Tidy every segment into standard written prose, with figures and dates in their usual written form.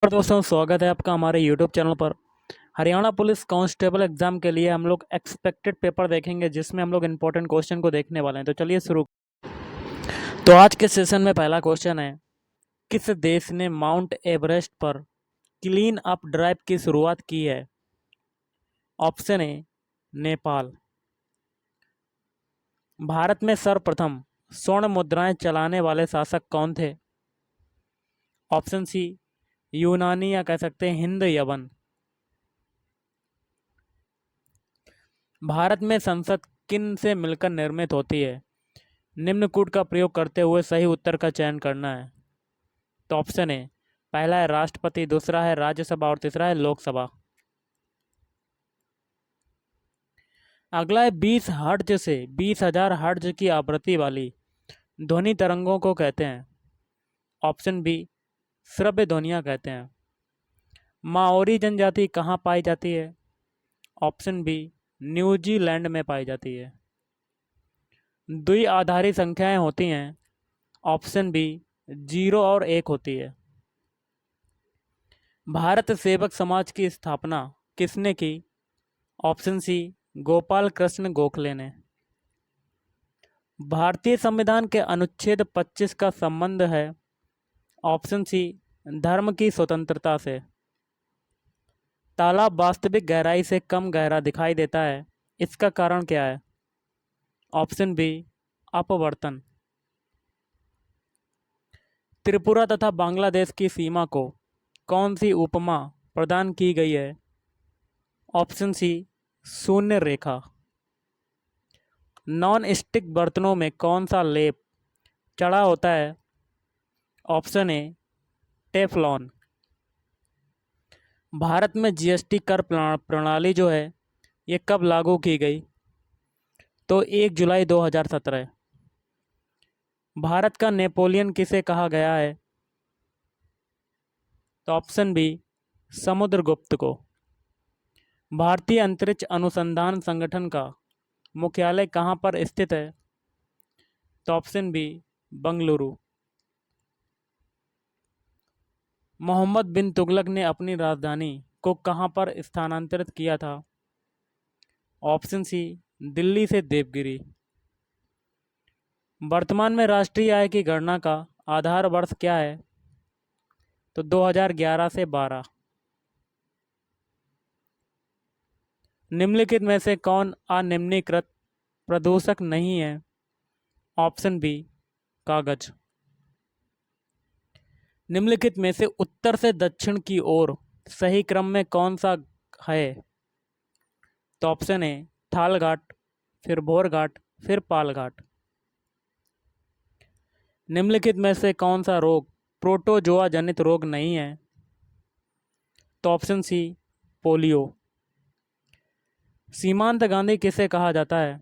और दोस्तों स्वागत है आपका हमारे YouTube चैनल पर। हरियाणा पुलिस कांस्टेबल एग्जाम के लिए हम लोग एक्सपेक्टेड पेपर देखेंगे, जिसमें हम लोग इंपॉर्टेंट क्वेश्चन को देखने वाले हैं। तो चलिए शुरू। तो आज के सेशन में पहला क्वेश्चन है, किस देश ने माउंट एवरेस्ट पर क्लीन अप ड्राइव की शुरुआत की है? Option A Nepal. भारत में सर्वप्रथम स्वर्ण मुद्राएं चलाने वाले शासक कौन थे? ऑप्शन सी यूनानी, या कह सकते हैं हिंद यवन। भारत में संसद किन से मिलकर निर्मित होती है? निम्न कूट का प्रयोग करते हुए सही उत्तर का चयन करना है। तो ऑप्शन ए, पहला है राष्ट्रपति, दूसरा है राज्यसभा और तीसरा है लोकसभा। अगला है 20 हर्ट्ज से 20,000 हर्ट्ज की आवृत्ति वाली ध्वनि तरंगों को कहते हैं। ऑप्शन बी, श्रव्य ध्वनियाँ कहते हैं। माओरी जनजाति कहाँ पाई जाती है? ऑप्शन बी, न्यूजीलैंड में पाई जाती है। द्विआधारी संख्याएं होती हैं। ऑप्शन बी, 0 और 1 होती है। भारत सेवक समाज की स्थापना किसने की? ऑप्शन सी, गोपाल कृष्ण गोखले ने। भारतीय संविधान के अनुच्छेद 25 का संबंध है। ऑप्शन सी, धर्म की स्वतंत्रता से। तालाब वास्तविक गहराई से कम गहरा दिखाई देता है, इसका कारण क्या है? ऑप्शन बी, अपवर्तन। त्रिपुरा तथा बांग्लादेश की सीमा को कौन सी उपमा प्रदान की गई है? ऑप्शन सी, शून्य रेखा। नॉन स्टिक बर्तनों में कौन सा लेप चढ़ा होता है? Option A, Teflon. भारत में जीएसटी कर प्रणाली जो है ये कब लागू की गई? तो 1 जुलाई 2017। भारत का नेपोलियन किसे कहा गया है? तो ऑप्शन बी, समुद्रगुप्त को। भारतीय अंतरिक्ष अनुसंधान संगठन का मुख्यालय कहाँ पर स्थित है? तो ऑप्शन बी, बंगलुरु। मोहम्मद बिन तुगलक ने अपनी राजधानी को कहाँ पर स्थानांतरित किया था? ऑप्शन सी, दिल्ली से देवगिरी। वर्तमान में राष्ट्रीय आय की गणना का आधार वर्ष क्या है? तो 2011 से 12। निम्नलिखित में से कौन अनिम्नीकृत प्रदूषक नहीं है? ऑप्शन बी, कागज। निम्नलिखित में से उत्तर से दक्षिण की ओर सही क्रम में कौन सा है? तो ऑप्शन ए, थाल घाट, फिर भोर घाट, फिर पाल घाट। निम्नलिखित में से कौन सा रोग प्रोटोजोआ जनित रोग नहीं है? तो ऑप्शन सी, पोलियो। सीमांत गांधी किसे कहा जाता है?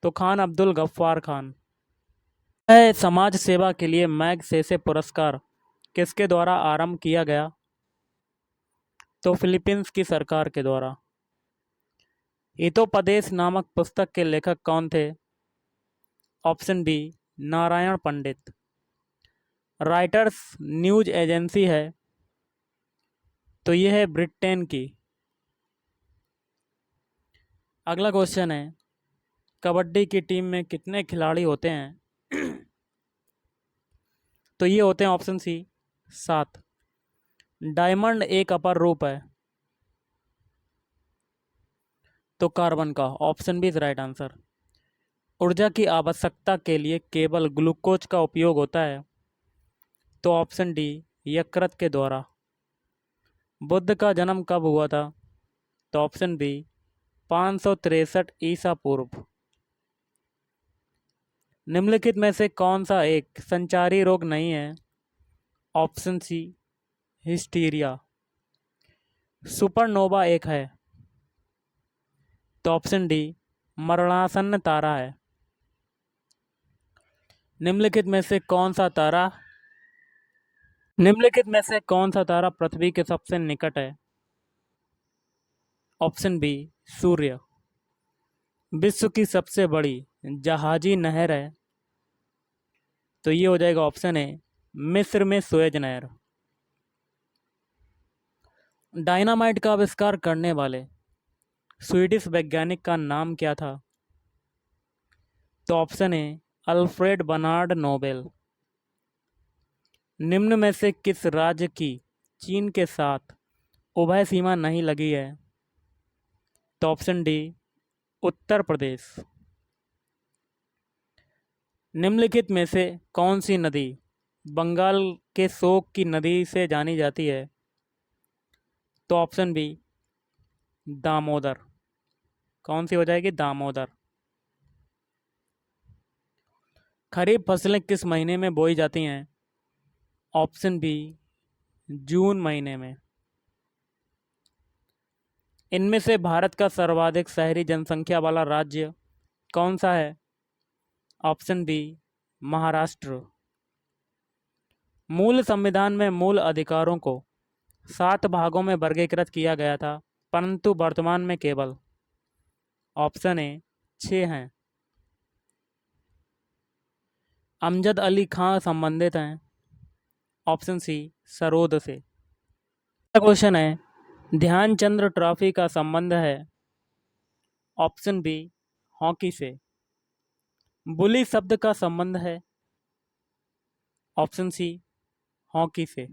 तो खान अब्दुल गफ्फार खान। है समाज सेवा के लिए मैगसेसे पुरस्कार किसके द्वारा आरंभ किया गया? तो फिलीपींस की सरकार के द्वारा। हितोपदेश नामक पुस्तक के लेखक कौन थे? ऑप्शन बी, नारायण पंडित। राइटर्स न्यूज एजेंसी है, तो यह है ब्रिटेन की। अगला क्वेश्चन है, कबड्डी की टीम में कितने खिलाड़ी होते हैं? तो ये होते हैं ऑप्शन सी, 7। डायमंड एक अपर रूप है, तो कार्बन का। Option B is right answer. ऊर्जा की आवश्यकता के लिए केवल ग्लूकोज का उपयोग होता है, तो ऑप्शन डी, यकृत के द्वारा। बुद्ध का जन्म कब हुआ था? तो ऑप्शन बी, 563 ईसा पूर्व। निम्नलिखित में से कौन सा एक संचारी रोग नहीं है? ऑप्शन सी, हिस्टीरिया। सुपरनोवा एक है, तो ऑप्शन डी, मरणासन्न तारा है। निम्नलिखित में से कौन सा तारा निम्नलिखित में से कौन सा तारा पृथ्वी के सबसे निकट है? ऑप्शन बी, सूर्य। विश्व की सबसे बड़ी जहाजी नहर है, तो ये हो जाएगा ऑप्शन ए, मिस्र में सुएज नहर। डायनामाइट का आविष्कार करने वाले स्वीडिश वैज्ञानिक का नाम क्या था? तो option A Alfred Bernard Nobel. निम्न में से किस राज्य की चीन के साथ उभय सीमा नहीं लगी है? तो ऑप्शन डी उत्तर प्रदेश। निम्नलिखित में से कौन सी नदी बंगाल के शोक की नदी से जानी जाती है? तो ऑप्शन बी दामोदर। कौन सी हो जाएगी? दामोदर। खरीफ फसलें किस महीने में बोई जाती हैं? ऑप्शन बी जून महीने में। इनमें से भारत का सर्वाधिक शहरी जनसंख्या वाला राज्य कौन सा है? Option B Maharashtra. मूल संविधान में मूल अधिकारों को 7 भागों में वर्गीकृत किया गया था, परंतु वर्तमान में केवल ऑप्शन ए 6 हैं। अमजद अली खां संबंधित हैं? ऑप्शन सी सरोद से। क्वेश्चन है ध्यानचंद्र ट्रॉफी का संबंध है? ऑप्शन बी हॉकी से। बुली शब्द का संबंध है? ऑप्शन सी हॉकी से।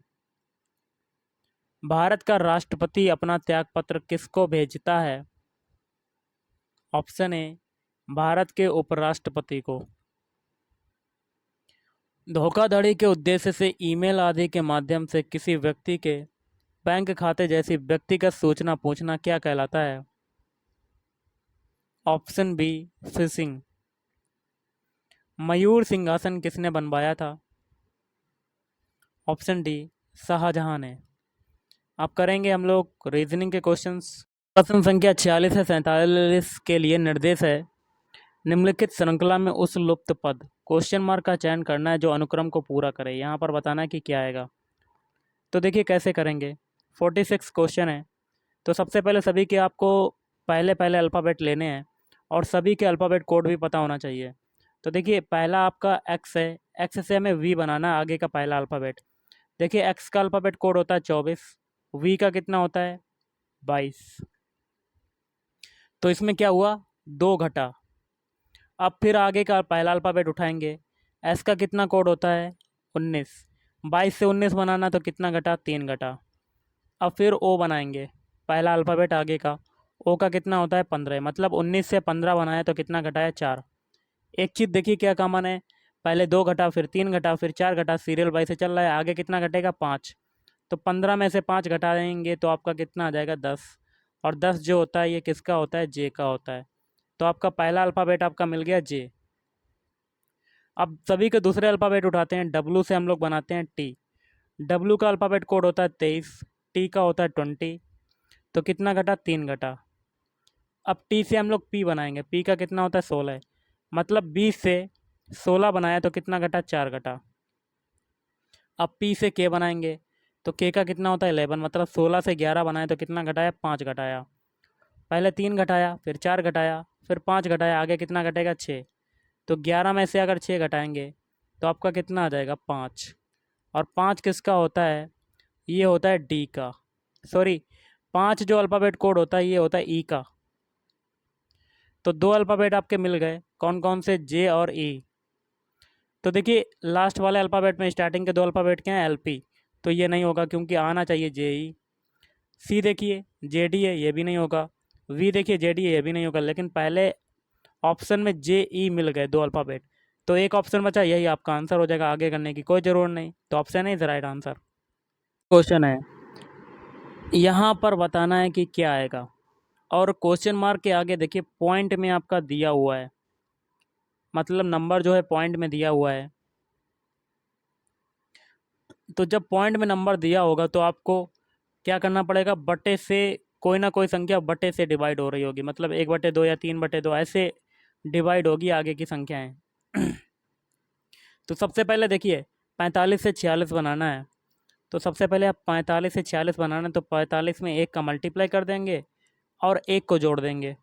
भारत का राष्ट्रपति अपना त्यागपत्र किसको भेजता है? ऑप्शन ए भारत के उपराष्ट्रपति को। धोखाधड़ी के उद्देश्य से ईमेल आदि के माध्यम से किसी व्यक्ति के बैंक खाते जैसी व्यक्तिगत सूचना पूछना क्या कहलाता है? Option B fishing. मयूर सिंहासन किसने बनवाया था? ऑप्शन डी शाहजहां ने। अब करेंगे हम लोग रीजनिंग के क्वेश्चंस। प्रश्न संख्या 46 से 47 के लिए निर्देश है निम्नलिखित श्रृंखला में उस लुप्त पद क्वेश्चन मार्क का चयन करना है जो अनुक्रम को पूरा करे। यहाँ पर बताना है कि क्या आएगा। तो देखिए कैसे करेंगे। 46 क्वेश्चन है, तो सबसे पहले सभी के आपको पहले पहले अल्फ़ाबेट लेने हैं और सभी के अल्फ़ाबेट कोड भी पता होना चाहिए। तो देखिए पहला आपका एक्स है, एक्स से हमें वी बनाना है आगे का पहला अल्फ़ाबेट। देखिए एक्स का अल्फ़ाबेट कोड होता है 24, वी का कितना होता है 22। तो इसमें क्या हुआ 2 घटा। अब फिर आगे का पहला अल्फ़ाबेट उठाएंगे, एस का कितना कोड होता है 19, 22 से 19 बनाना तो कितना घटा 3 घटा। अब फिर ओ बनाएंगे, पहला अल्फ़ाबेट आगे का, ओ का कितना होता है 15, मतलब 19 से 15 बनाया तो कितना घटाया 4। एक चीज़ देखिए क्या कॉमन है, पहले 2 घटा फिर 3 घटा फिर 4 घटा, सीरियल वाइज से चल रहा है, आगे कितना घटेगा 5। तो 15 में से 5 घटाएंगे तो आपका कितना आ जाएगा 10। और 10 जो होता है ये किसका होता है जे का होता है। तो आपका पहला अल्फ़ाबेट आपका मिल गया जे। अब सभी के दूसरे अल्फ़ाबेट उठाते हैं, डब्लू से हम लोग बनाते हैं टी। डब्लू का अल्फ़ाबेट कोड होता है 23, टी का होता है 20, तो कितना घटा 3 घटा। अब टी से हम लोग पी बनाएंगे, पी का कितना होता है 16, मतलब 20 से 16 बनाया तो कितना घटा 4 घटा। अब पी से के बनाएंगे तो के का कितना होता है 11, मतलब 16 से 11 बनाया तो कितना घटाया 5 घटाया। पहले 3 घटाया फिर 4 घटाया फिर 5 घटाया, आगे कितना घटेगा 6। तो 11 में से अगर 6 घटाएंगे तो आपका कितना आ जाएगा 5। और 5 किसका होता है, ये होता है डी का, सॉरी 5 जो अल्फ़ाबेट कोड होता है ये होता है ई का। तो 2 अल्फ़ाबेट आपके मिल गए, कौन कौन से जे और ई। तो देखिए लास्ट वाले अल्फ़ाबेट में स्टार्टिंग के 2 अल्फ़ाबेट क्या हैं एल पी, तो ये नहीं होगा क्योंकि आना चाहिए जे ई। सी देखिए जे डी है, ये भी नहीं होगा। वी देखिए जे डी है, ये भी नहीं होगा। लेकिन पहले ऑप्शन में जे ई मिल गए 2 अल्फ़ाबेट, तो एक ऑप्शन बचा, यही आपका आंसर हो जाएगा, आगे करने की कोई ज़रूरत नहीं। तो option is right answer. Question है यहाँ पर बताना है कि क्या आएगा, और क्वेश्चन मार्क के आगे देखिए पॉइंट में आपका दिया हुआ है, मतलब नंबर जो है पॉइंट में दिया हुआ है। तो जब पॉइंट में नंबर दिया होगा तो आपको क्या करना पड़ेगा, बटे से कोई ना कोई संख्या बटे से डिवाइड हो रही होगी, मतलब 1/2 या 3/2 ऐसे डिवाइड होगी आगे की संख्याएं। तो सबसे पहले देखिए 45 से 46 बनाना है, तो सबसे पहले आप 45 से 46 बनाना है तो 45 में 1 का मल्टीप्लाई कर देंगे और 1 को जोड़ देंगे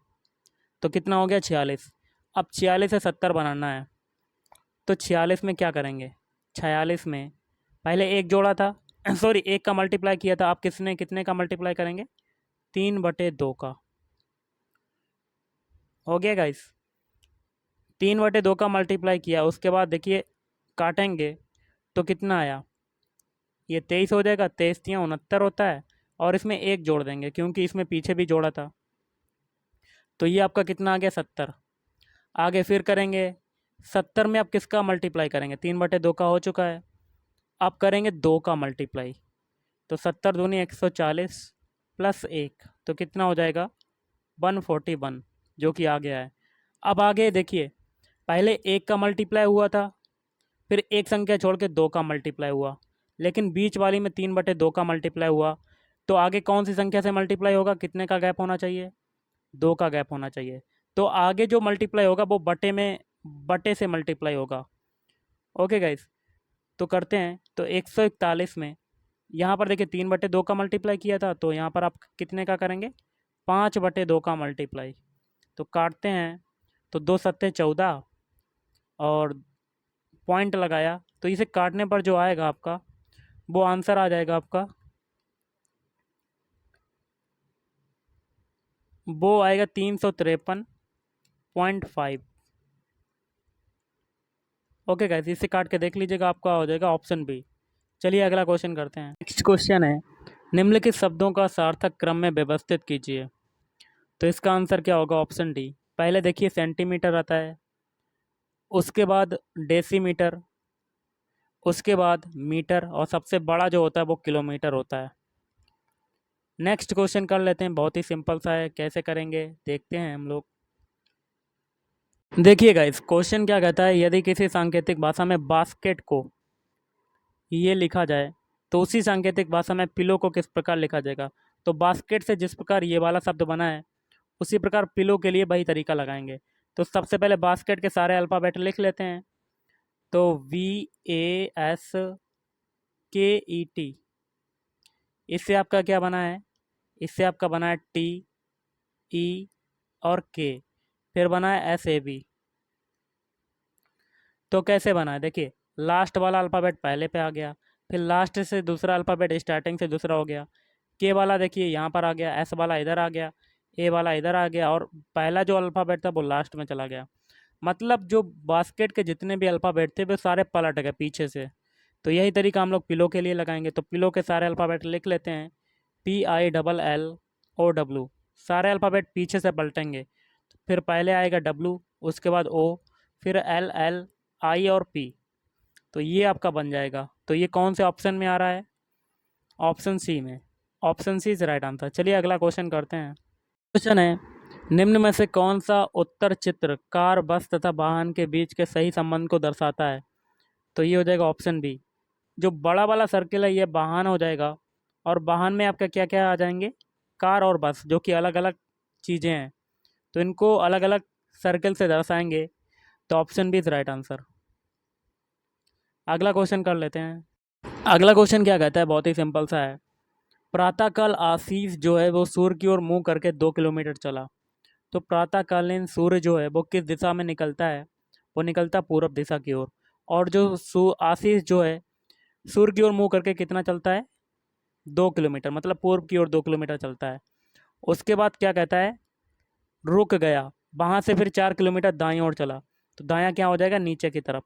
तो कितना हो गया 46। अब 46 से 70 बनाना है, तो 46 में क्या करेंगे, 46 में पहले 1 जोड़ा था सॉरी 1 का मल्टीप्लाई किया था, आप कितने का मल्टीप्लाई करेंगे? 3/2 का। हो गया गाइस, 3/2 का मल्टीप्लाई किया, उसके बाद देखिए काटेंगे तो कितना आया, ये 23 हो जाएगा, 23×3 = 69 होता है, और इसमें 1 जोड़ देंगे क्योंकि इसमें पीछे भी जोड़ा था, तो ये आपका कितना आ गया, 70। आगे फिर करेंगे, 70 में आप किसका मल्टीप्लाई करेंगे, 3/2 का हो चुका है, आप करेंगे 2 का मल्टीप्लाई, तो 70 दूनी 140 प्लस 1, तो कितना हो जाएगा, 141, जो कि आ गया है। अब आगे देखिए, पहले 1 का मल्टीप्लाई हुआ था, फिर एक संख्या छोड़ के 2 का मल्टीप्लाई हुआ, लेकिन बीच वाली में 3/2 का मल्टीप्लाई हुआ, तो आगे कौन सी संख्या से मल्टीप्लाई होगा, कितने का गैप होना चाहिए, 2 का गैप होना चाहिए, तो आगे जो मल्टीप्लाई होगा वो बटे से मल्टीप्लाई होगा। ओके गाइस, तो करते हैं, तो 141 में यहाँ पर देखिए 3/2 का मल्टीप्लाई किया था, तो यहाँ पर आप कितने का करेंगे, 5/2 का मल्टीप्लाई, तो काटते हैं, तो 2 सत्ते 14 और पॉइंट लगाया, तो इसे काटने पर जो आएगा आपका वो आंसर आ जाएगा आपका, वो आएगा 353.5। ओके गाइस, इसे काट के देख लीजिएगा, आपका हो जाएगा ऑप्शन बी। चलिए अगला क्वेश्चन करते हैं। नेक्स्ट क्वेश्चन है, निम्नलिखित शब्दों का सार्थक क्रम में व्यवस्थित कीजिए, तो इसका आंसर क्या होगा, ऑप्शन डी। पहले देखिए सेंटीमीटर आता है, उसके बाद डेसीमीटर, उसके बाद मीटर, और सबसे बड़ा जो होता है वो किलोमीटर होता है। नेक्स्ट क्वेश्चन कर लेते हैं, बहुत ही सिंपल सा है, कैसे करेंगे देखते हैं हम लोग। देखिए गाइस, क्वेश्चन क्या कहता है, यदि किसी सांकेतिक भाषा में बास्केट को ये लिखा जाए तो उसी सांकेतिक भाषा में पिलो को किस प्रकार लिखा जाएगा। तो बास्केट से जिस प्रकार ये वाला शब्द बना है, उसी प्रकार पिलो के लिए वही तरीका लगाएंगे। तो सबसे पहले बास्केट के सारे अल्फ़ाबेट लिख लेते हैं, तो VASKET, इससे आपका क्या बना है, इससे आपका बना है TE और K, फिर बना है SAB। तो कैसे बना है, देखिए लास्ट वाला अल्फ़ाबेट पहले पे आ गया, फिर लास्ट से दूसरा अल्फ़ाबेट स्टार्टिंग से दूसरा हो गया, के वाला देखिए यहाँ पर आ गया, एस वाला इधर आ गया, ए वाला इधर आ गया, और पहला जो अल्फ़ाबेट था वो लास्ट में चला गया। मतलब जो बास्केट के जितने भी अल्फ़ाबेट थे वो सारे पलट गए पीछे से। तो यही तरीका हम लोग पिलो के लिए लगाएंगे, तो पिलो के सारे अल्फ़ाबेट लिख लेते हैं, PILLOW, सारे अल्फ़ाबेट पीछे से पलटेंगे, फिर पहले आएगा W, उसके बाद O, फिर L, I और P, तो ये आपका बन जाएगा। तो ये कौन से ऑप्शन में आ रहा है, ऑप्शन सी में, option C is right answer. चलिए अगला क्वेश्चन करते हैं। क्वेश्चन है, निम्न में से कौन सा उत्तर चित्र कार, बस तथा वाहन के बीच के सही संबंध को दर्शाता है। तो ये हो जाएगा ऑप्शन बी। जो बड़ा वाला सर्किल है ये वाहन हो जाएगा, और वाहन में आपका क्या क्या आ जाएंगे, कार और बस, जो कि अलग अलग चीज़ें हैं, तो इनको अलग अलग सर्कल से दर्शाएंगे, तो option B is right answer. अगला क्वेश्चन कर लेते हैं। अगला क्वेश्चन क्या कहता है, बहुत ही सिंपल सा है। प्रातःकाल आशीष जो है वो सूर्य की ओर मुंह करके 2 किलोमीटर चला, तो प्रातःकालीन सूर्य जो है वो किस दिशा में निकलता है, वो निकलता पूर्व दिशा की ओर, और जो आशीष जो है सूर्य की ओर मुंह करके कितना चलता है, 2 किलोमीटर, मतलब पूर्व की ओर 2 किलोमीटर चलता है। उसके बाद क्या कहता है, रुक गया, वहाँ से फिर 4 किलोमीटर दाईं ओर चला, तो दायां क्या हो जाएगा, नीचे की तरफ,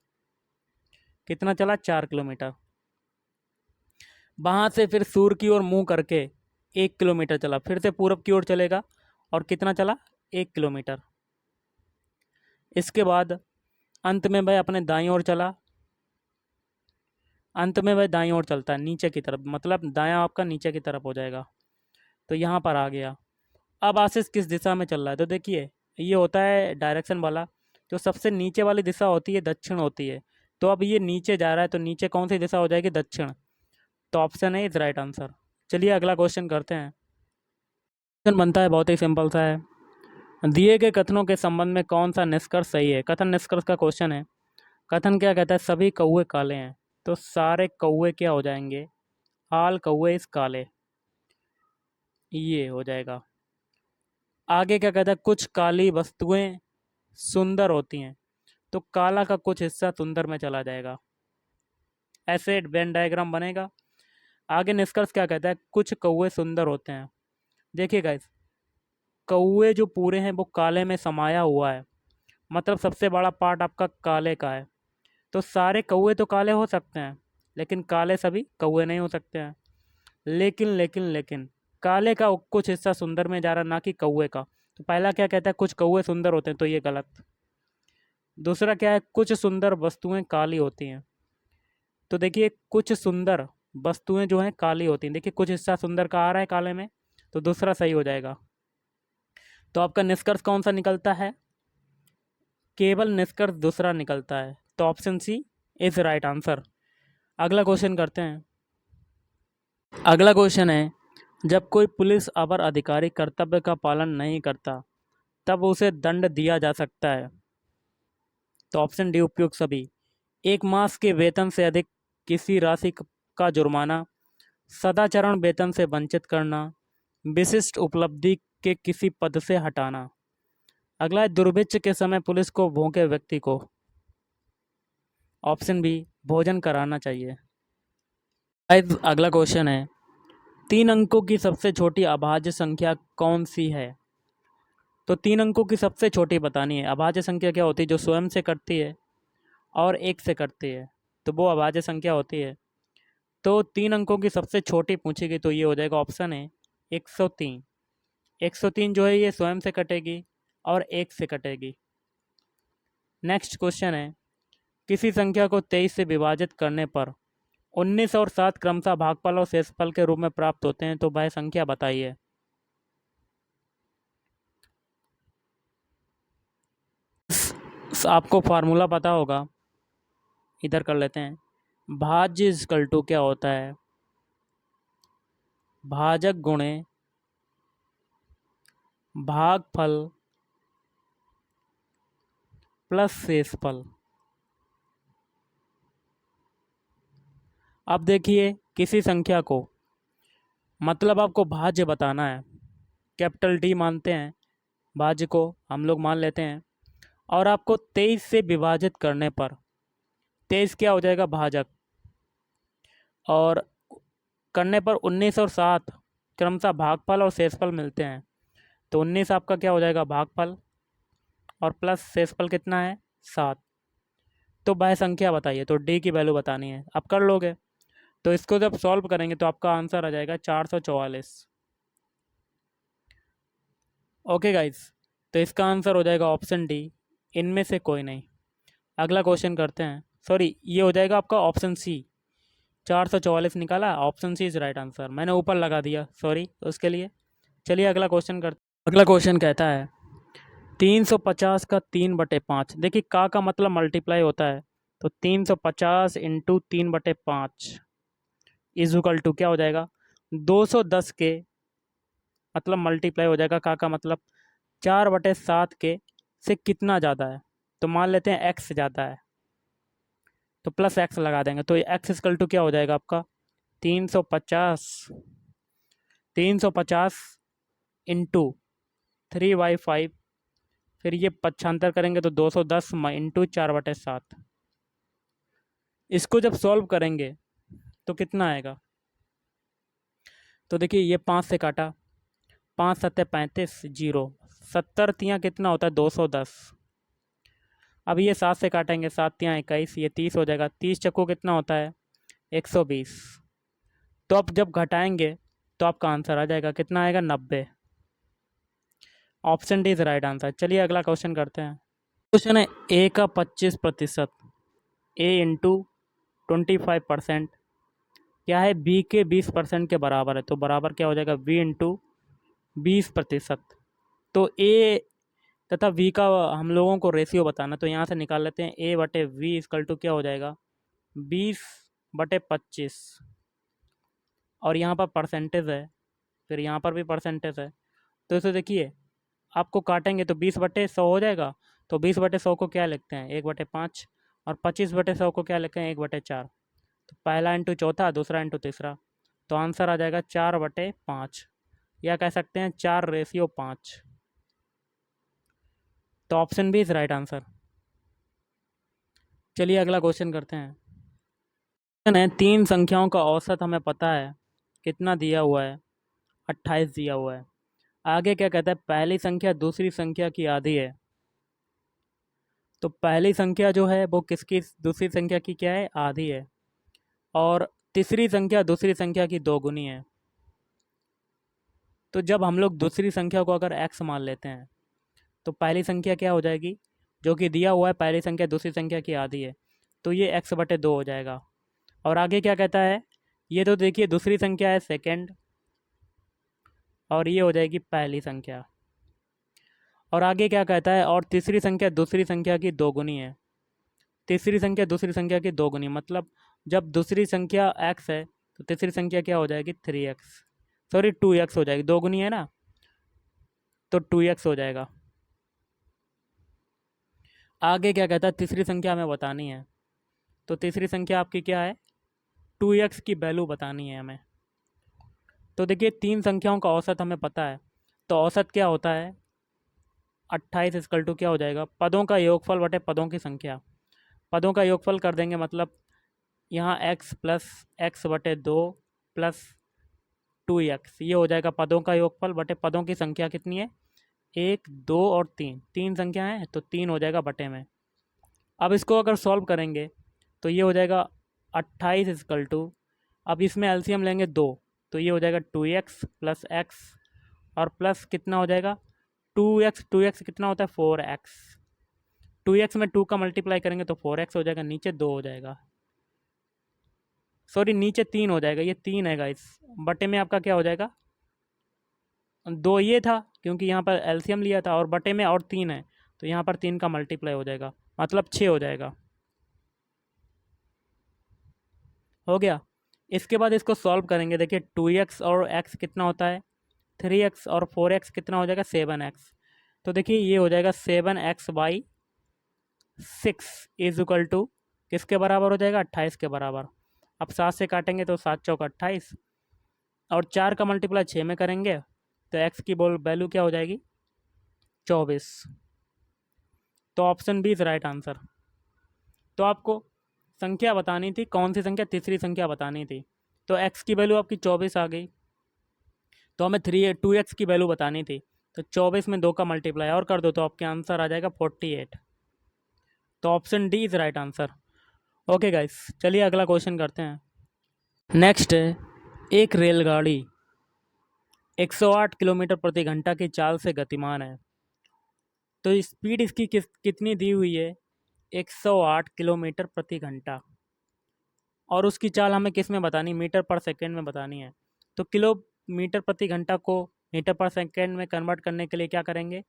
कितना चला, 4 किलोमीटर। वहाँ से फिर सूर्य की ओर मुंह करके 1 किलोमीटर चला, फिर से पूरब की ओर चलेगा, और कितना चला, 1 किलोमीटर। इसके बाद अंत में वह अपने दाईं ओर चला, अंत में वह दाईं ओर चलता है नीचे की तरफ, मतलब दायां आपका नीचे की तरफ हो जाएगा, तो यहाँ पर आ गया। अब आशीष किस दिशा में चल रहा है, तो देखिए ये होता है डायरेक्शन वाला, जो सबसे नीचे वाली दिशा होती है दक्षिण होती है, तो अब ये नीचे जा रहा है, तो नीचे कौन सी दिशा हो जाएगी, दक्षिण, तो ऑप्शन है इज राइट आंसर। चलिए अगला क्वेश्चन करते हैं। क्वेश्चन बनता है, बहुत ही सिंपल सा है। दिए गए कथनों के संबंध में कौन सा निष्कर्ष सही है, कथन निष्कर्ष का क्वेश्चन है। कथन क्या कहता है, सभी कौवे काले हैं, तो सारे कौवे क्या हो जाएंगे, आल कौवे इस काले, ये हो जाएगा। आगे क्या कहता है, कुछ काली वस्तुएं सुंदर होती हैं, तो काला का कुछ हिस्सा सुंदर में चला जाएगा, ऐसे वेन डायग्राम बनेगा। आगे निष्कर्ष क्या कहता है, कुछ कौवे सुंदर होते हैं। देखिए गाइस, कौवे जो पूरे हैं वो काले में समाया हुआ है, मतलब सबसे बड़ा पार्ट आपका काले का है। तो सारे कौवे तो काले हो सकते हैं, लेकिन काले सभी कौवे नहीं हो सकते हैं। लेकिन काले का कुछ हिस्सा सुंदर में जा रहा, ना कि कौवे का। तो पहला क्या कहता है, कुछ कौवे सुंदर होते हैं, तो ये गलत। दूसरा क्या है, कुछ सुंदर वस्तुएं काली होती हैं। तो देखिए, कुछ सुंदर वस्तुएं जो हैं काली होती हैं। देखिए, कुछ हिस्सा सुंदर का आ रहा है काले में, तो दूसरा सही हो जाएगा। तो आपका निष्कर्ष कौन सा निकलता है, केवल निष्कर्ष दूसरा निकलता है। तो option C is right answer. अगला क्वेश्चन करते हैं। अगला क्वेश्चन है, जब कोई पुलिस अवर अधिकारी कर्तव्य का पालन नहीं करता तब उसे दंड दिया जा सकता है। तो ऑप्शन डी उपयुक्त सभी। एक मास के वेतन से अधिक किसी राशि का जुर्माना, सदाचरण वेतन से वंचित करना, विशिष्ट उपलब्धि के किसी पद से हटाना। अगला है, दुर्भिक्ष के समय पुलिस को भूखे व्यक्ति को, ऑप्शन बी, भोजन कराना चाहिए। अगला क्वेश्चन है, 3 अंकों की सबसे छोटी अभाज्य संख्या कौन सी है। तो 3 अंकों की सबसे छोटी बतानी है। अभाज्य संख्या क्या होती है, जो स्वयं से कटती है और 1 से कटती है, तो वो अभाज्य संख्या होती है। तो 3 अंकों की सबसे छोटी पूछी गई, तो ये हो जाएगा ऑप्शन है 103। 103 जो है ये स्वयं से कटेगी और 1 से कटेगी। नेक्स्ट क्वेश्चन है, किसी संख्या को 23 से विभाजित करने पर 19 और 7 क्रमशः भागफल और शेषफल के रूप में प्राप्त होते हैं, तो वह संख्या बताइए। आपको फार्मूला पता होगा, इधर कर लेते हैं। भाज्य इक्वल टू क्या होता है, भाजक गुणे भागफल प्लस शेषफल। अब देखिए, किसी संख्या को, मतलब आपको भाज्य बताना है, कैपिटल डी मानते हैं, भाज्य को हम लोग मान लेते हैं, और आपको 23 से विभाजित करने पर 23 क्या हो जाएगा, भाजक, और करने पर 19 और 7 क्रमशः भागफल और शेषफल मिलते हैं। तो 19 आपका क्या हो जाएगा, भागफल, और प्लस शेषफल कितना है, 7। तो वह संख्या बताइए। तो डी की वैल्यू बतानी है, आप कर लोगे। तो इसको जब सॉल्व करेंगे तो आपका आंसर आ जाएगा 444। ओके गाइस, तो इसका आंसर हो जाएगा ऑप्शन डी, इनमें से कोई नहीं। अगला क्वेश्चन करते हैं। सॉरी, ये हो जाएगा आपका ऑप्शन सी, 444 निकाला, option C is right answer. मैंने ऊपर लगा दिया, सॉरी उसके लिए। चलिए अगला क्वेश्चन करते। अगला क्वेश्चन कहता है, 350 का 3/5। देखिए, का मतलब मल्टीप्लाई होता है, तो 350 इंटू 3/5 इज इक्वल टू क्या हो जाएगा, 210 के, मतलब मल्टीप्लाई हो जाएगा, का मतलब 4/7 के से कितना ज़्यादा है। तो मान लेते हैं एक्स ज़्यादा है, तो प्लस एक्स लगा देंगे। तो एक्स इक्वल टू क्या हो जाएगा आपका, 350 350 इंटू 3/5, फिर ये पक्षांतर करेंगे तो 210 इंटू 4/7। इसको जब सॉल्व करेंगे तो कितना आएगा। तो देखिए, ये 5 से काटा, 5 सत्ते 35, 0, 70 तियाँ कितना होता है, 210। अब ये 7 से काटेंगे, 7 तियाँ 21, ये 30 हो जाएगा। 30 चक्कू कितना होता है, 120। तो अब जब घटाएंगे तो आपका आंसर आ जाएगा, कितना आएगा, 90। Option D is right answer. चलिए अगला क्वेश्चन करते हैं। क्वेश्चन है, ए का 25%, ए इंटू 25% क्या है, बी के 20% के बराबर है। तो बराबर क्या हो जाएगा, बी इंटू 20%। तो ए तथा वी का हम लोगों को रेशियो बताना, तो यहाँ से निकाल लेते हैं। ए बटे वी इक्वल टू क्या हो जाएगा, 20/25, और यहाँ पर परसेंटेज है, फिर यहाँ पर भी परसेंटेज है। तो इसे देखिए, आपको काटेंगे तो 20/100 हो जाएगा। तो 20/100 को क्या लिखते हैं, 1/5, और 25/100 को क्या लिखते हैं, 1/4। तो पहला इंटू चौथा, दूसरा इंटू तीसरा, तो आंसर आ जाएगा 4/5, या कह सकते हैं 4:5। तो option B is right answer. चलिए अगला क्वेश्चन करते हैं। क्वेश्चन है, 3 संख्याओं का औसत हमें पता है, कितना दिया हुआ है, 28 दिया हुआ है। आगे क्या कहता है, पहली संख्या दूसरी संख्या की आधी है। तो पहली संख्या जो है वो किसकी दूसरी संख्या की क्या है, आधी है। और तीसरी संख्या दूसरी संख्या की दोगुनी है। तो जब हम लोग दूसरी संख्या को अगर x मान लेते हैं तो पहली संख्या क्या हो जाएगी, जो कि दिया हुआ है पहली संख्या दूसरी संख्या की आधी है, तो ये x/2 हो जाएगा। और आगे क्या कहता है, ये तो देखिए दूसरी संख्या है सेकंड, और ये हो जाएगी पहली संख्या। और आगे क्या कहता है, और तीसरी संख्या दूसरी संख्या की दोगुनी है। तीसरी संख्या दूसरी संख्या की दोगुनी मतलब जब दूसरी संख्या x है तो तीसरी संख्या क्या हो जाएगी, 3x, सॉरी 2x हो जाएगी, दोगुनी है ना, तो 2x हो जाएगा। आगे क्या कहता है, तीसरी संख्या हमें बतानी है। तो तीसरी संख्या आपकी क्या है, 2x की वैल्यू बतानी है हमें। तो देखिए तीन संख्याओं का औसत हमें पता है। तो औसत क्या होता है, 28 इक्वल टू क्या हो जाएगा, पदों का योगफल बटे पदों की संख्या। पदों का योगफल कर देंगे मतलब यहाँ x plus x/2 plus 2x, ये हो जाएगा पदों का योगफल बटे पदों की संख्या कितनी है, 1 2 और 3, तीन संख्या है तो 3 हो जाएगा बटे में। अब इसको अगर सॉल्व करेंगे तो ये हो जाएगा 28 इक्वल टू, अब इसमें एलसीएम लेंगे 2, तो ये हो जाएगा 2x प्लस x, और प्लस कितना हो जाएगा 2x कितना होता है 4x, 2x में 2 का मल्टीप्लाई करेंगे तो 4x हो जाएगा, नीचे 2 हो जाएगा, सॉरी नीचे 3 हो जाएगा, ये 3 है गाइस, बटे में आपका क्या हो जाएगा 2, ये था क्योंकि यहाँ पर एलसीएम लिया था, और बटे में और 3 है तो यहाँ पर 3 का मल्टीप्लाई हो जाएगा, मतलब 6 हो जाएगा। हो गया। इसके बाद इसको सॉल्व करेंगे, देखिए 2x और x कितना होता है 3x, और 4x कितना हो जाएगा 7x। तो देखिए ये हो जाएगा 7x/6 इज इक्वल टू किसके बराबर हो जाएगा, 28 के बराबर। अब 7 से काटेंगे तो 7 चौक 28, और 4 का मल्टीप्लाई 6 में करेंगे तो x की बोल वैल्यू क्या हो जाएगी 24। तो option B is right answer. तो आपको संख्या बतानी थी, कौन सी संख्या, तीसरी संख्या बतानी थी। तो x की वैल्यू आपकी 24 आ गई, तो हमें 2x की वैल्यू बतानी थी, तो 24 में 2 का मल्टीप्लाई और कर दो तो आपके आंसर आ जाएगा 48। तो option D is right answer. Okay guys, चलिए अगला क्वेश्चन करते हैं। नेक्स्ट है, एक रेलगाड़ी 108 किलोमीटर प्रति घंटा की चाल से गतिमान है। तो स्पीड इसकी कितनी दी हुई है, 108 किलोमीटर प्रति घंटा, और उसकी चाल हमें किस में बतानी, मीटर पर सेकेंड में बतानी है। तो किलोमीटर प्रति घंटा को मीटर पर सेकेंड में कन्वर्ट करने के लिए क्या करेंगे,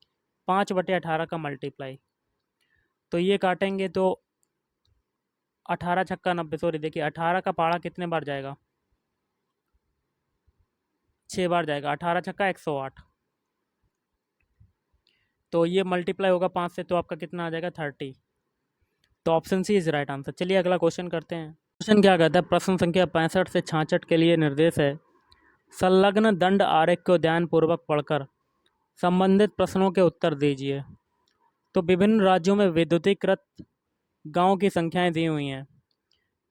5/18 का मल्टीप्लाई। तो ये काटेंगे तो 18 छक्का 90, सॉरी देखिए 18 का पहाड़ा कितने बार जाएगा, 6 बार जाएगा, 18 छक्का 108, तो ये मल्टीप्लाई होगा 5 से तो आपका कितना आ जाएगा 30। तो option C is right answer. चलिए अगला क्वेश्चन करते हैं। क्वेश्चन क्या कहता है, प्रश्न संख्या 65 से 66 के लिए निर्देश है, संलग्न दंड आरेख को ध्यानपूर्वक पढ़कर संबंधित प्रश्नों के उत्तर दीजिए। तो विभिन्न राज्यों में विद्युतीकृत गांवों की संख्याएं दी हुई हैं।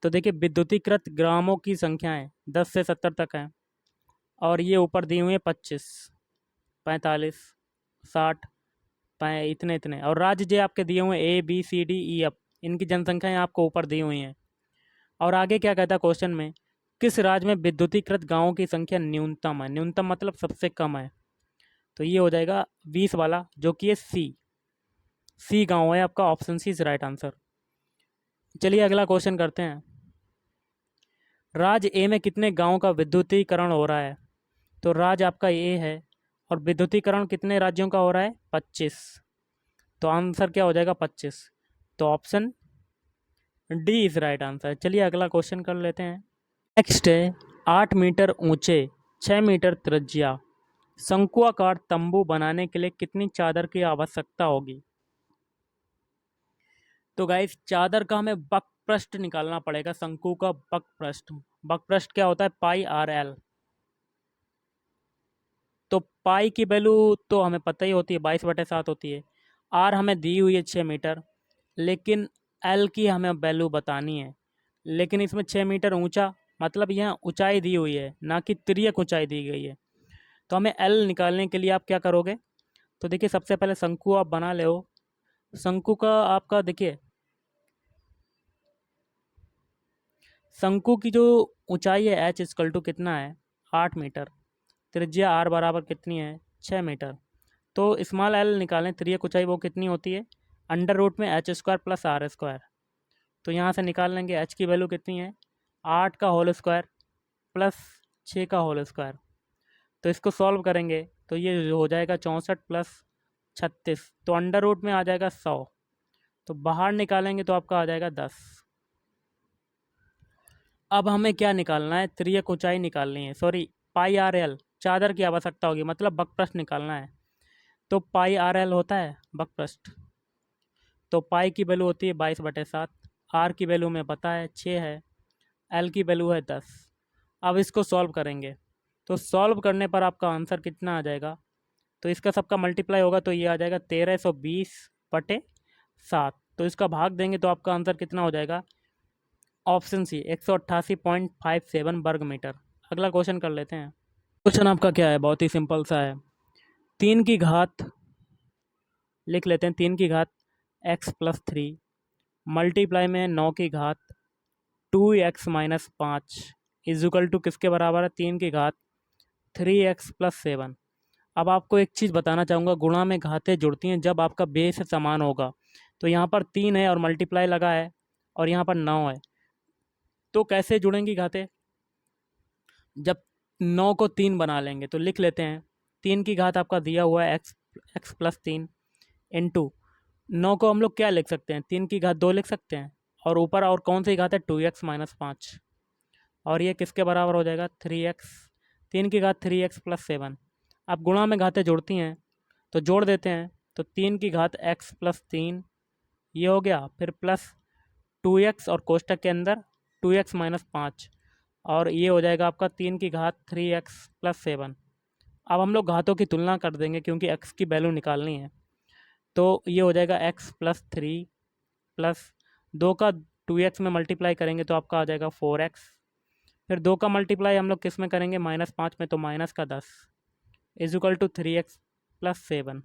तो देखिए विद्युतीकृत ग्रामों की संख्याएं 10 से 70 तक हैं, और ये ऊपर दी हुई है 25 45 60 इतने इतने, और राज्य जो आपके दिए हुए ABCDEF, इनकी जनसंख्याएं आपको ऊपर दी हुई हैं। और आगे क्या कहता है क्वेश्चन में, किस राज्य में विद्युतीकृत गांवों की संख्या न्यूनतम है, न्यूनतम मतलब सबसे कम है। तो ये हो जाएगा 20 वाला, जो कि ये सी गांव है आपका, option C is right answer. चलिए अगला क्वेश्चन करते हैं। राज्य ए में कितने गांवों का विद्युतीकरण हो रहा है। तो राज्य आपका ए है, और विद्युतीकरण कितने राज्यों का हो रहा है 25, तो आंसर क्या हो जाएगा 25। तो option D is right answer. चलिए अगला क्वेश्चन कर लेते हैं। नेक्स्ट है, 8 मीटर ऊंचे 6 मीटर त्रिज्या शंकुआकार तंबू बनाने के लिए कितनी चादर की आवश्यकता होगी। तो गाइस चादर का हमें बक पृष्ठ निकालना पड़ेगा, शंकु का बक पृष्ठ। बक पृष्ठ क्या होता है, πr/l। तो पाई की वैल्यू तो हमें पता ही होती है, 22/7 होती है। आर हमें दी हुई है 6 मीटर, लेकिन एल की हमें वैल्यू बतानी है। लेकिन इसमें 6 मीटर ऊंचा मतलब यहाँ ऊंचाई दी हुई है, ना कि तिर्यक ऊंचाई दी गई है। तो हमें एल निकालने के लिए आप क्या करोगे? तो देखिए सबसे पहले शंकु आप बना ले हो। शंकु का आपका देखिए, शंकु की जो ऊंचाई है एच इक्वल टू कितना है, 8 मीटर। त्रिज्या आर बराबर कितनी है, 6 मीटर। तो स्मॉल एल निकालें, तिर्यक ऊंचाई वो कितनी होती है, अंडर रूट में H square plus R square. तो यहाँ से निकाल लेंगे एच की वैल्यू कितनी है, 8 का होल स्क्वायर प्लस 6 का होल स्क्वायर। तो इसको सॉल्व करेंगे तो ये हो जाएगा 64 प्लस 36, तो अंडर रूट में आ जाएगा 100। तो बाहर निकालेंगे तो आपका आ जाएगा 10। अब हमें क्या निकालना है, तिर्यक ऊंचाई निकालनी है, सॉरी पाई आर एल, चादर की आवश्यकता होगी, मतलब बकप्रस्थ निकालना है। तो पाई आर एल होता है बकप्रस्थ। तो पाई की वैल्यू होती है 22/7, आर की वैल्यू में पता है 6 है, एल की वैल्यू है 10। अब इसको सॉल्व करेंगे तो सॉल्व करने पर आपका आंसर कितना आ जाएगा, तो इसका सबका मल्टीप्लाई होगा तो ये आ जाएगा 1320/7। तो इसका भाग देंगे तो आपका आंसर कितना हो जाएगा, ऑप्शन सी 188.57 वर्ग मीटर। अगला क्वेश्चन कर लेते हैं। क्वेश्चन आपका क्या है, बहुत ही सिंपल सा है। 3 की घात लिख लेते हैं, 3 की घात x+3 मल्टीप्लाई में 9 की घात 2x-5 इजिकल टू किसके बराबर है, 3 की घात 3x+7। अब आपको एक चीज़ बताना चाहूँगा, गुणा में घातें जुड़ती हैं जब आपका बेस समान होगा। तो यहाँ पर 3 है और मल्टीप्लाई लगा है और यहाँ पर 9 है, तो कैसे जुड़ेंगी घातें, जब 9 को 3 बना लेंगे। तो लिख लेते हैं 3 की घात आपका दिया हुआ है x+3 इंटू 9 को हम लोग क्या लिख सकते हैं, 3 की घात 2 लिख सकते हैं, और ऊपर और कौन सी घात है 2x-5, और ये किसके बराबर हो जाएगा 3x। 3 की घात 3x+7। अब गुणा में घातें जुड़ती हैं तो जोड़ देते हैं, तो 3 की घात x+3 ये हो गया, फिर प्लस 2x और कोष्टक के अंदर 2x-5, और ये हो जाएगा आपका 3 की घात 3x+7। अब हम लोग घातों की तुलना कर देंगे क्योंकि x की वैल्यू निकालनी है। तो ये हो जाएगा x+3 प्लस 2 का 2x में मल्टीप्लाई करेंगे तो आपका आ जाएगा 4x। फिर 2 का मल्टीप्लाई हम लोग किस में करेंगे, -5 में, तो -10 इजिकल टू 3x+7।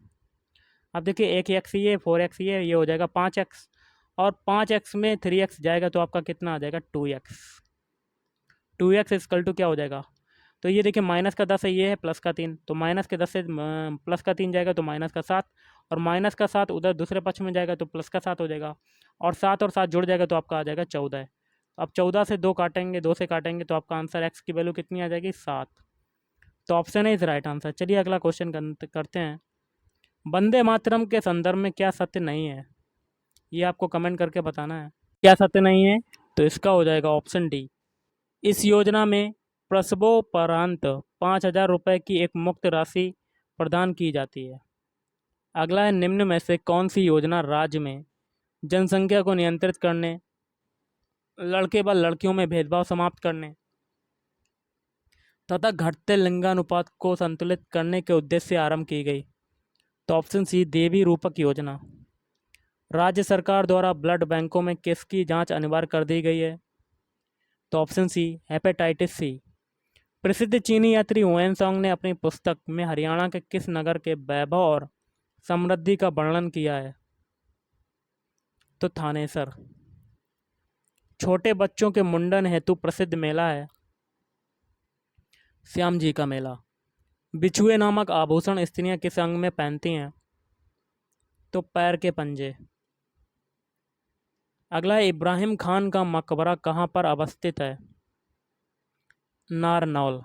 अब देखिए एक एक्स ही है, 4x ही है, ये हो जाएगा 5x, और 5x में 3x जाएगा तो आपका कितना आ जाएगा 2x। 2x इजकल टू क्या हो जाएगा, तो ये देखिए -10 है, ये है +3, तो -10 से +3 जाएगा तो -7, और -7 उधर दूसरे पक्ष में जाएगा तो +7 हो जाएगा, और 7 और 7 जुड़ जाएगा तो आपका आ जाएगा 14। अब 14 से 2 काटेंगे, 2 से काटेंगे तो आपका आंसर x की वैल्यू कितनी आ जाएगी 7। तो ऑप्शन है इज राइट आंसर। चलिए अगला क्वेश्चन करते हैं। वंदे मातरम के संदर्भ में क्या सत्य नहीं है, ये आपको कमेंट करके बताना है, क्या सत्य नहीं है। तो इसका हो जाएगा ऑप्शन डी, इस योजना में प्रसवोपरांत 5,000 रुपये की एक मुक्त राशि प्रदान की जाती है। अगला है, निम्न में से कौन सी योजना राज्य में जनसंख्या को नियंत्रित करने, लड़के व लड़कियों में भेदभाव समाप्त करने तथा घटते लिंगानुपात को संतुलित करने के उद्देश्य से आरंभ की गई। तो ऑप्शन सी, देवी रूपक योजना। राज्य सरकार द्वारा ब्लड बैंकों में किसकी जांच अनिवार्य कर दी गई है। तो ऑप्शन सी, हेपेटाइटिस सी। प्रसिद्ध चीनी यात्री हुएन सांग ने अपनी पुस्तक में हरियाणा के किस नगर के वैभव और समृद्धि का वर्णन किया है। तो थानेसर। छोटे बच्चों के मुंडन हेतु प्रसिद्ध मेला है श्याम जी का मेला। बिछुए नामक आभूषण स्त्रियां किस अंग में पहनती हैं। तो पैर के पंजे। अगला है, इब्राहिम खान का मकबरा कहाँ पर अवस्थित है। नारनौल।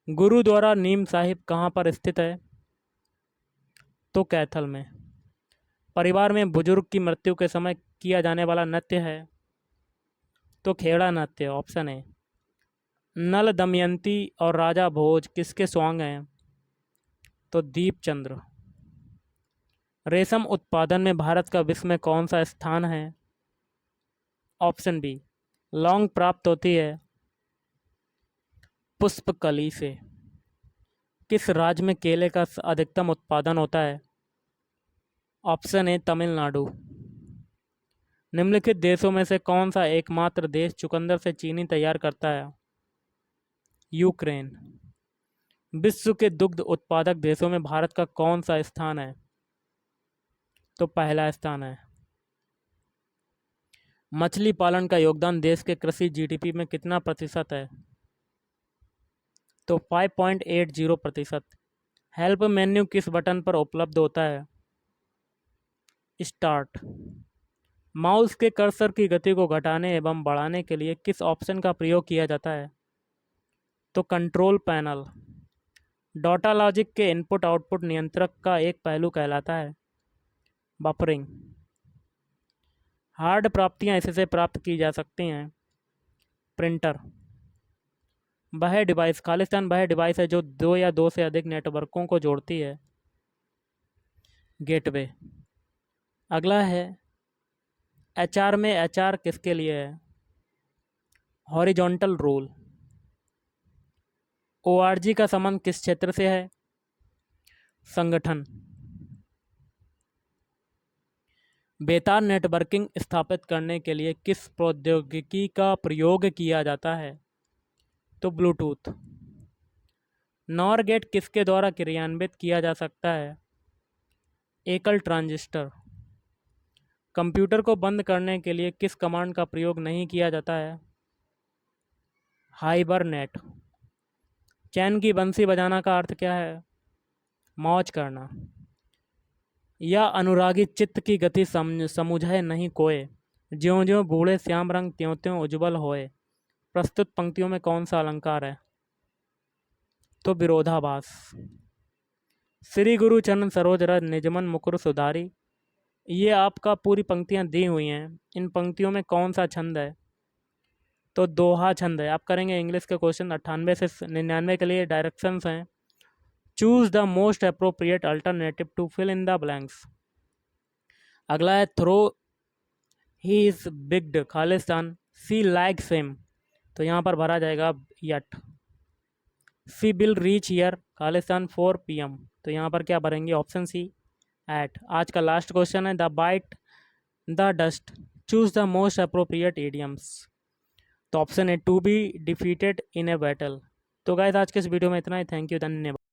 गुरुद्वारा नीम साहिब कहाँ पर स्थित है। तो कैथल में। परिवार में बुजुर्ग की मृत्यु के समय किया जाने वाला नृत्य है। तो खेड़ा नृत्य, ऑप्शन है। नल दमयंती और राजा भोज किसके स्वांग हैं। तो दीपचंद्र। रेशम उत्पादन में भारत का विश्व में कौन सा स्थान है। ऑप्शन बी, लौंग प्राप्त होती है पुष्पकली से। किस राज्य में केले का अधिकतम उत्पादन होता है। Option A, Tamil Nadu. निम्नलिखित देशों में से कौन सा एकमात्र देश चुकंदर से चीनी तैयार करता है। यूक्रेन। विश्व के दुग्ध उत्पादक देशों में भारत का कौन सा स्थान है? तो पहला स्थान है। मछली पालन का योगदान देश के कृषि जीडीपी में कितना प्रतिशत है? तो 5.80%। हेल्प मेन्यू किस बटन पर उपलब्ध होता है? स्टार्ट। माउस के कर्सर की गति को घटाने एवं बढ़ाने के लिए किस ऑप्शन का प्रयोग किया जाता है? तो कंट्रोल पैनल। डाटा लॉजिक के इनपुट आउटपुट नियंत्रक का एक पहलू कहलाता है बफरिंग। हार्ड प्राप्तियां इससे प्राप्त की जा सकती हैं। प्रिंटर। वह डिवाइस, खालिस्तान वह डिवाइस है जो दो या दो से अधिक नेटवर्कों को जोड़ती है। गेटवे। अगला है एचआर में एचआर किसके लिए है? Horizontal rule. ओआरजी का संबंध किस क्षेत्र से है? संगठन। बेतार नेटवर्किंग स्थापित करने के लिए किस प्रौद्योगिकी का प्रयोग किया जाता है? तो ब्लूटूथ। नॉर गेट किसके द्वारा क्रियान्वित किया जा सकता है? एकल ट्रांजिस्टर। कंप्यूटर को बंद करने के लिए किस कमांड का प्रयोग नहीं किया जाता है? हाइबरनेट। चैन की बंसी बजाना का अर्थ क्या है? मौज करना। या अनुरागी चित्त की गति समुझे नहीं कोय, ज्यों ज्यों बूढ़े श्याम रंग त्यों त्यों उज्ज्वल होए। प्रस्तुत पंक्तियों में कौन सा अलंकार है? तो विरोधाभास। श्री गुरु चरण सरोज रज निजमन मुकुर सुधारी। ये आपका पूरी पंक्तियां दी हुई हैं। इन पंक्तियों में कौन सा छंद है? तो दोहा छंद है। आप करेंगे इंग्लिश के क्वेश्चन 98 से 99 के लिए डायरेक्शंस हैं। Choose the most appropriate alternative to fill in the blanks. अगला है throw he is big Khalistan she likes him. तो यहाँ पर भरा जाएगा yet. She will reach here Khalistan 4 PM। तो यहाँ पर क्या भरेंगे? Option C at. आज का लास्ट क्वेश्चन है the bite the dust choose the most appropriate idioms. तो ऑप्शन है to be defeated in a battle. तो गाइस आज के इस वीडियो में इतना ही। थैंक यू, धन्यवाद।